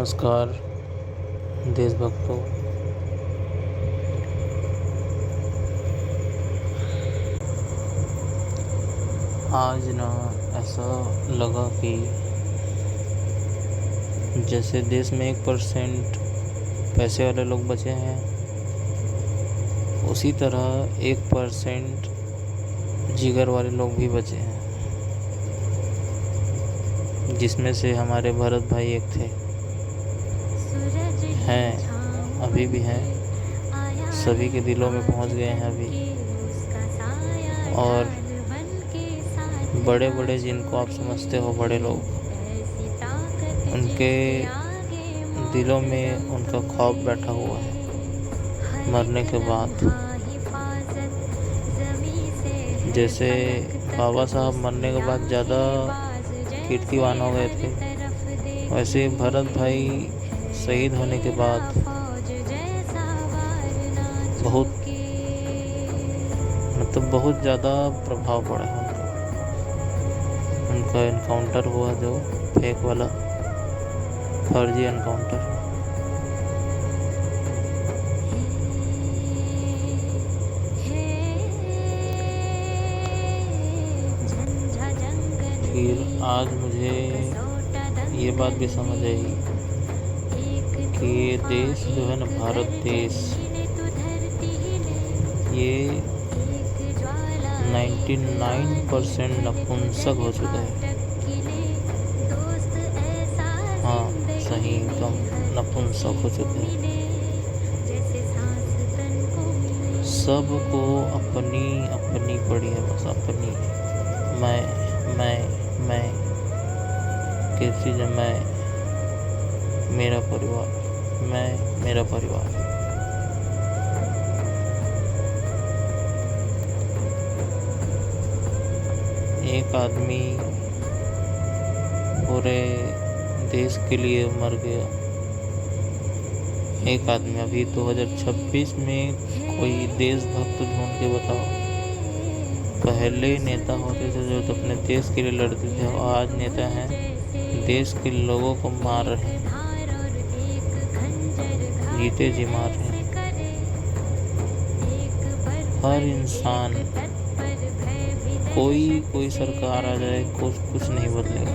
नमस्कार देशभक्तों। आज ना ऐसा लगा कि जैसे देश में 1% पैसे वाले लोग बचे हैं, उसी तरह 1% जिगर वाले लोग भी बचे हैं, जिसमें से हमारे भरत भाई एक थे, हैं, अभी भी हैं, सभी के दिलों में पहुंच गए हैं अभी। और बड़े बड़े जिनको आप समझते हो बड़े लोग, उनके दिलों में उनका खौफ बैठा हुआ है मरने के बाद। जैसे बाबा साहब मरने के बाद ज़्यादा कीर्तिवान हो गए थे, वैसे भरत भाई शहीद होने के बाद बहुत ज़्यादा प्रभाव पड़ा है उनका एनकाउंटर हुआ, जो फेक वाला फर्जी एनकाउंटर। फिर आज मुझे ये बात भी समझ आई कि ये देश जो है ना, भारत देश, ये 99% नपुंसक हो चुका है। हाँ, सही, एकदम नपुंसक हो चुके हैं। सबको अपनी अपनी पड़ी है, बस अपनी। मैं किस चीज़ है? मैं, मेरा परिवार, मैं, मेरा परिवार। एक आदमी पूरे देश के लिए मर गया। एक आदमी। अभी 2026 में कोई देशभक्त ढूंढ के बताओ। पहले नेता होते थे जो अपने देश के लिए लड़ते थे, और आज नेता हैं देश के लोगों को मार रहे हैं, जीते जी मार रहे हैं। हर इंसान, कोई सरकार आ जाए, कुछ नहीं बदलेगा।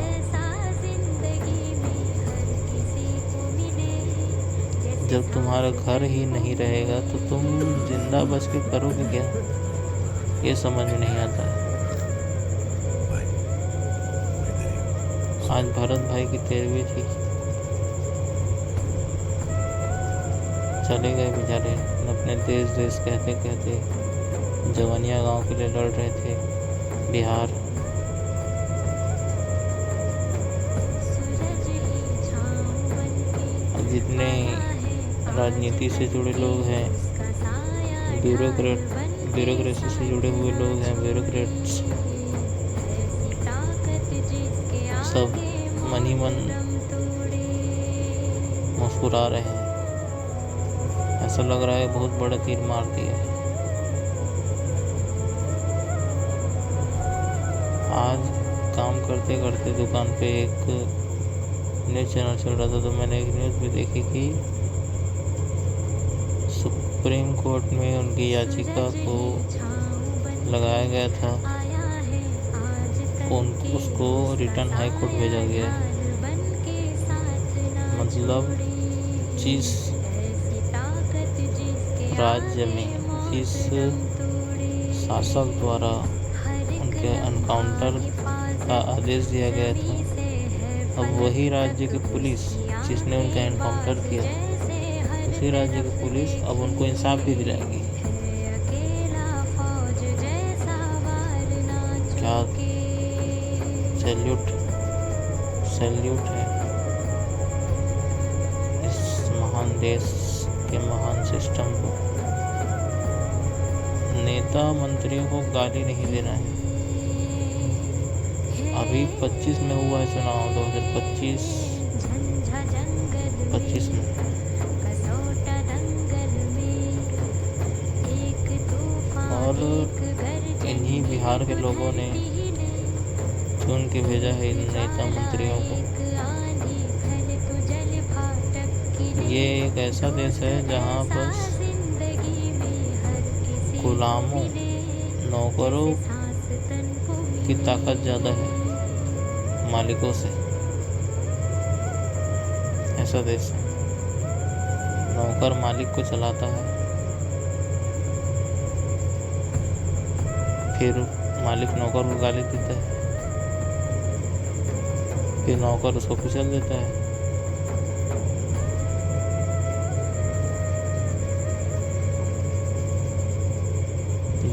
जब तुम्हारा घर ही नहीं रहेगा तो तुम जिंदा बच के करोगे क्या? ये समझ में नहीं आता है। आज भरत भाई की 13वीं थी, चले गए बेचारे। अपने देश कहते कहते जवानिया गांव के लिए लड़ रहे थे, बिहार। जितने राजनीति से जुड़े लोग हैं, ब्यूरोक्रेसी से जुड़े हुए लोग हैं, ब्यूरोक्रेट्स, सब मन ही मन मुस्कुरा रहे हैं। ऐसा लग रहा है बहुत बड़ा तीर मार दिया है। आज काम करते करते दुकान पे एक न्यूज़ चैनल चल रहा था, तो मैंने एक न्यूज़ भी देखी कि सुप्रीम कोर्ट में उनकी याचिका को लगाया गया था, उसको रिटर्न हाई कोर्ट भेजा गया है। मतलब जिस राज्य में जिस शासक द्वारा उनके एनकाउंटर का आदेश दिया गया था, अब वही राज्य की पुलिस जिसने उनका एनकाउंटर किया, उसी राज्य की पुलिस अब उनको इंसाफ भी दिलाएगी। क्या सैल्यूट है इस महान देश के महान सिस्टम को। नेता मंत्रियों को गाली नहीं देना है। अभी 25 में हुआ है चुनाव, 2025 में और इन्हीं बिहार के लोगों ने चुन के भेजा है इन नेता मंत्रियों को। ये एक ऐसा देश है जहाँ बस गुलामों, नौकरों की ताकत ज़्यादा है मालिकों से। ऐसा देश है, नौकर मालिक को चलाता है, फिर मालिक नौकर को गाली देता है, फिर नौकर उसको कुचल देता है।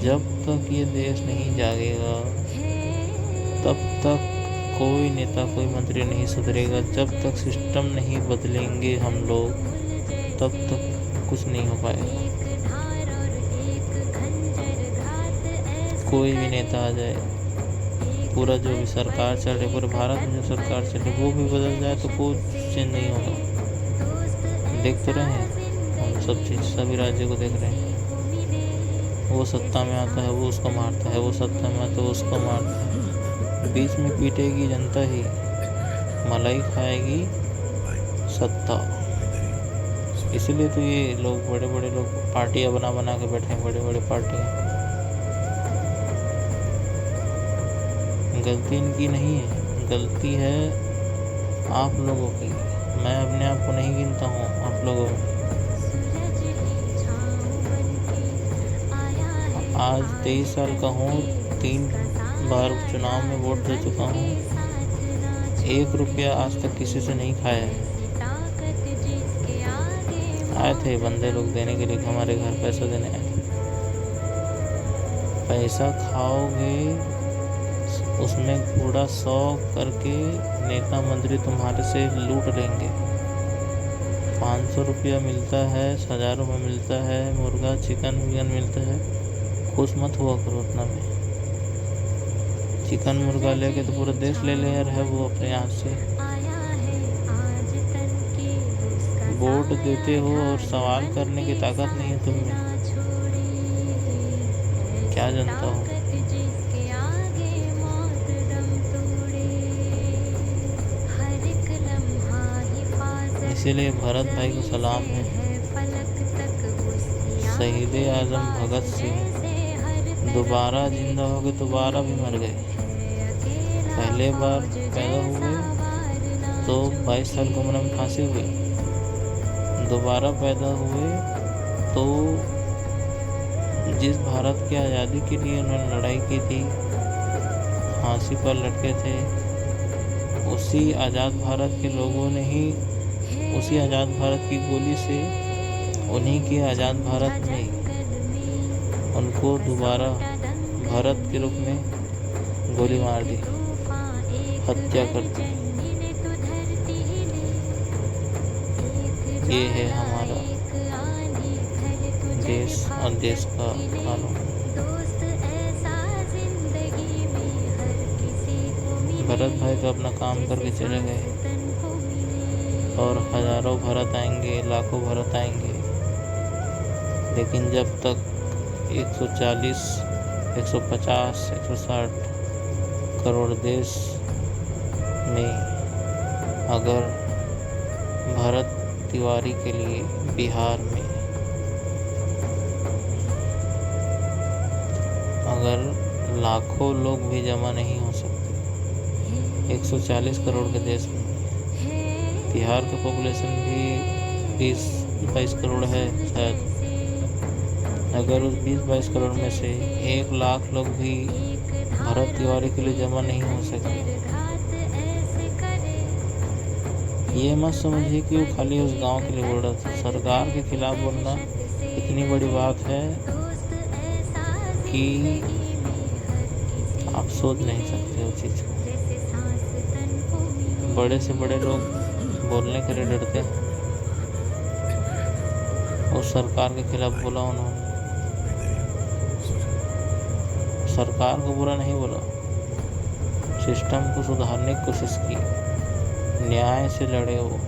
जब तक ये देश नहीं जागेगा तब तक कोई नेता, कोई मंत्री नहीं सुधरेगा। जब तक सिस्टम नहीं बदलेंगे हम लोग, तब तक कुछ नहीं हो पाएगा। कोई भी नेता आ जाए, पूरा जो भी सरकार चल रही, पूरे भारत में जो सरकार चल रही, वो भी बदल जाए तो कुछ चेंज नहीं होगा। देख तो रहे हैं हम सब चीज़, सभी राज्यों को देख रहे हैं। वो सत्ता में आता है, वो उसको मारता है, वो सत्ता में आता है, वो उसको मारता है। बीच में पीटेगी जनता ही, मलाई खाएगी सत्ता। इसलिए तो ये लोग, बड़े बड़े लोग पार्टियां बना बना के बैठे हैं, बड़े बड़े पार्टियां। गलती इनकी नहीं है, गलती है आप लोगों की। मैं अपने आप को नहीं गिनता हूँ, आप लोगों में। आज 23 साल का हूँ, 3 बार चुनाव में वोट दे चुका हूँ। 1 रुपया आज तक किसी से नहीं खाया है। आए थे बंदे लोग देने के लिए, हमारे घर पैसा देने आए थे। पैसा खाओगे, उसमें पूरा 100 करके नेता मंत्री तुम्हारे से लूट लेंगे। 500 रुपया मिलता है, 1000 रुपये मिलता है, मुर्गा चिकन मिलता है। खुश मत हुआ करो उतना में। चिकन मुर्गा लेके तो पूरा देश ले ले यार, है वो अपने हाथ से। वोट देते हो और सवाल करने की ताकत नहीं है तुम में। क्या जनता हो। इसीलिए भरत भाई को सलाम है। शहीद आजम भगत सिंह दोबारा जिंदा हो गए, दोबारा भी मर गए। पहले बार पैदा हुए तो 22 साल की उम्र में फांसी हुई। दोबारा पैदा हुए तो जिस भारत की आज़ादी के लिए उन्होंने लड़ाई की थी, फांसी पर लटके थे, उसी आज़ाद भारत के लोगों ने ही, उसी आज़ाद भारत की गोली से, उन्हीं के आज़ाद भारत में उनको दोबारा भारत के रूप में गोली मार दी, हत्या कर दी। ये है हमारा देश और देश का कानून। भरत भाई तो अपना काम करके चले गए और हजारों भरत आएंगे, लाखों भरत आएंगे। लेकिन जब तक 140, 150, 160 करोड़ देश में अगर भरत तिवारी के लिए बिहार में अगर लाखों लोग भी जमा नहीं हो सकते, 140 करोड़ के देश में बिहार का पॉपुलेशन भी 20-22 करोड़ है शायद। अगर उस 20-22 करोड़ में से 1 लाख लोग भी भरत तिवारी के लिए जमा नहीं हो सके, ये मत समझिए कि वो खाली उस गांव के लिए बोल रहा था। सरकार के खिलाफ बोलना इतनी बड़ी बात है कि आप सोच नहीं सकते उस चीज़ को। बड़े से बड़े लोग बोलने के लिए डरते हैं, और सरकार के खिलाफ बोला उन्होंने। सरकार को बुरा नहीं बोला, सिस्टम को सुधारने की कोशिश की, न्याय से लड़े वो।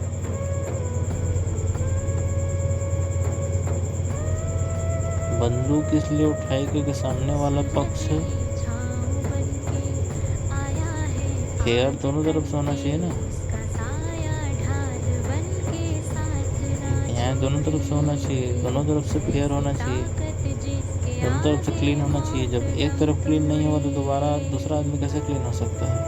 बंदूक इसलिए उठाई क्योंकि सामने वाला पक्ष फेयर दोनों तरफ से होना चाहिए ना। न्याय दोनों तरफ से होना चाहिए, दोनों तरफ से फेयर होना चाहिए, दोनों तरफ से क्लीन होना चाहिए। जब एक तरफ क्लीन नहीं होगा तो दोबारा दूसरा आदमी कैसे क्लीन हो सकता है?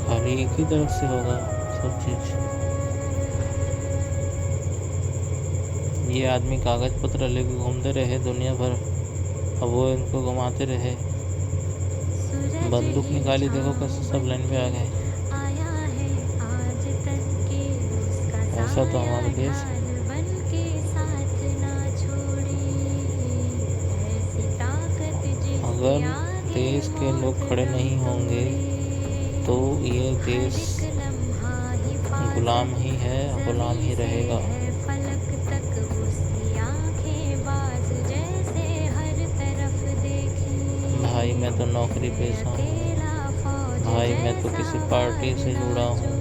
खाली एक ही तरफ से होगा सब चीज। ये आदमी कागज पत्र लेके घूमते रहे दुनिया भर, अब वो इनको घुमाते रहे, बंदूक निकाली, देखो कैसे सब लाइन पे आ गए। ऐसा तो हमारा देश है। अगर देश के लोग खड़े नहीं होंगे तो ये देश गुलाम ही है, गुलाम ही रहेगा। भाई मैं तो नौकरी पेशा हूँ, भाई मैं तो किसी पार्टी से जुड़ा हूँ,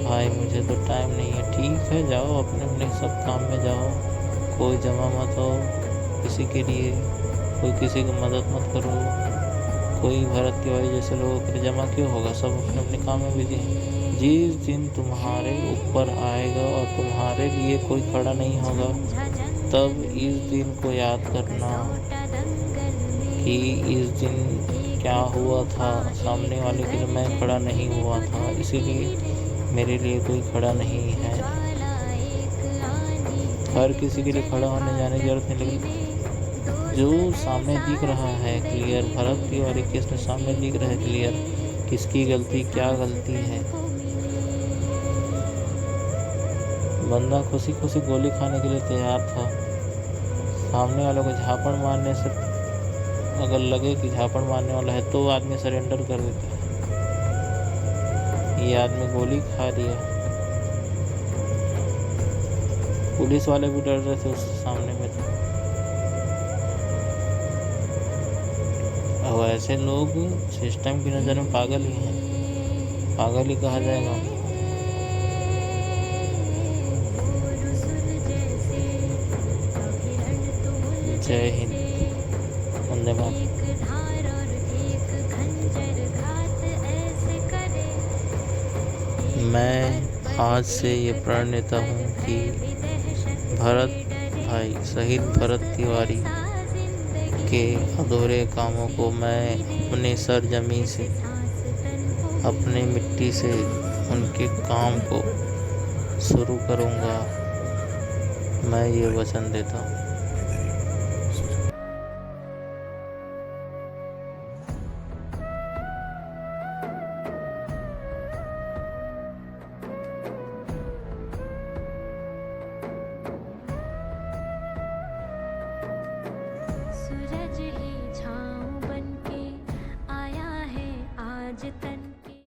भाई मुझे तो टाइम नहीं है। ठीक है, जाओ अपने अपने सब काम में जाओ, कोई जमा मत हो किसी के लिए, कोई किसी की मदद मत करो, कोई भरत तिवारी जैसे लोगों के लिए जमा क्यों होगा? सब अपने अपने काम में बिजी हैं। जिस दिन तुम्हारे ऊपर आएगा और तुम्हारे लिए कोई खड़ा नहीं होगा, तब इस दिन को याद करना कि इस दिन क्या हुआ था। सामने वाले के लिए मैं खड़ा नहीं हुआ था, इसीलिए मेरे लिए कोई खड़ा नहीं है। हर किसी के लिए खड़ा होने जाने की जरूरत नहीं, लेकिन जो सामने दिख रहा है क्लियर, भरत तिवारी केस में सामने दिख रहा है क्लियर किसकी गलती क्या गलती है। बंदा खुशी खुशी गोली खाने के लिए तैयार था, सामने वालों को झापड़ मारने से अगर लगे कि झापड़ मारने वाला है तो आदमी सरेंडर कर देता है। ये आदमी गोली खा दिया, पुलिस वाले भी डर रहे थे उसके सामने में थे। और ऐसे लोग सिस्टम की नज़र में पागल ही हैं, पागल ही कहा जाएगा। जय हिंद, वंदे मातरम। मैं आज से ये प्रण लेता हूँ कि भरत भाई, शहीद भरत तिवारी के अधूरे कामों को मैं अपने सरजमी से, अपने मिट्टी से उनके काम को शुरू करूँगा। मैं ये वचन देता हूँ।